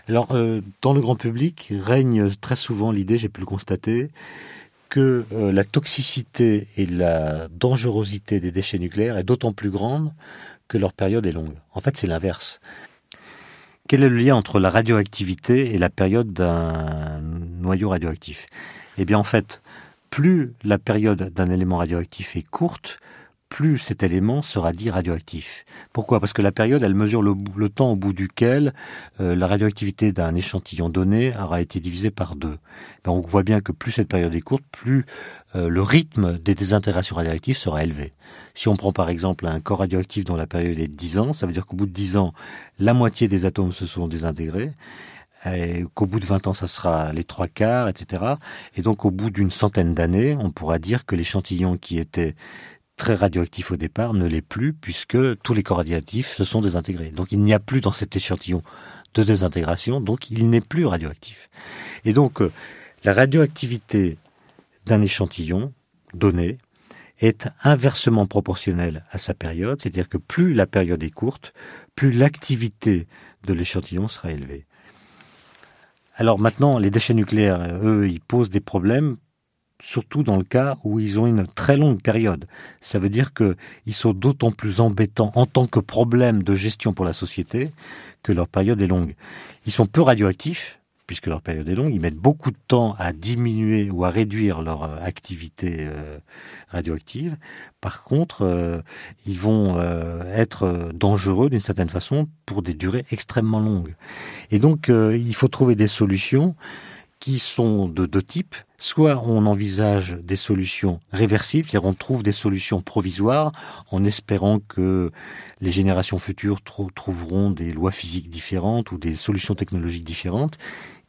Alors, dans le grand public règne très souvent l'idée, j'ai pu le constater, que la toxicité et la dangerosité des déchets nucléaires est d'autant plus grande que leur période est longue. En fait, c'est l'inverse. Quel est le lien entre la radioactivité et la période d'un noyau radioactif? Eh bien, en fait, plus la période d'un élément radioactif est courte, plus cet élément sera dit radioactif. Pourquoi? Parce que la période, elle mesure le temps au bout duquel la radioactivité d'un échantillon donné aura été divisée par 2. Ben, on voit bien que plus cette période est courte, plus le rythme des désintégrations radioactives sera élevé. Si on prend par exemple un corps radioactif dont la période est de 10 ans, ça veut dire qu'au bout de 10 ans, la moitié des atomes se sont désintégrés, et qu'au bout de 20 ans, ça sera les 3/4, etc. Et donc au bout d'une centaine d'années, on pourra dire que l'échantillon qui était très radioactif au départ ne l'est plus, puisque tous les corps radioactifs se sont désintégrés. Donc il n'y a plus dans cet échantillon de désintégration, donc il n'est plus radioactif. Et donc la radioactivité d'un échantillon donné est inversement proportionnelle à sa période, c'est-à-dire que plus la période est courte, plus l'activité de l'échantillon sera élevée. Alors maintenant, les déchets nucléaires, eux, ils posent des problèmes, surtout dans le cas où ils ont une très longue période. Ça veut dire qu'ils sont d'autant plus embêtants en tant que problème de gestion pour la société que leur période est longue. Ils sont peu radioactifs, puisque leur période est longue, ils mettent beaucoup de temps à diminuer ou à réduire leur activité radioactive. Par contre, ils vont être dangereux d'une certaine façon pour des durées extrêmement longues. Et donc, il faut trouver des solutions qui sont de deux types. Soit on envisage des solutions réversibles, c'est-à-dire on trouve des solutions provisoires en espérant que les générations futures trouveront des lois physiques différentes ou des solutions technologiques différentes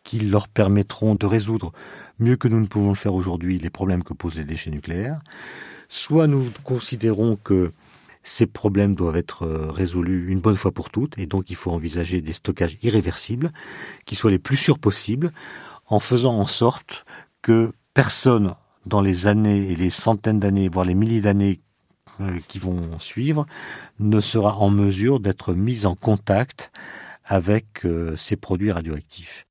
qui leur permettront de résoudre mieux que nous ne pouvons le faire aujourd'hui les problèmes que posent les déchets nucléaires. Soit nous considérons que ces problèmes doivent être résolus une bonne fois pour toutes et donc il faut envisager des stockages irréversibles qui soient les plus sûrs possibles en faisant en sorte que personne dans les années et les centaines d'années, voire les milliers d'années qui vont suivre, ne sera en mesure d'être mis en contact avec ces produits radioactifs.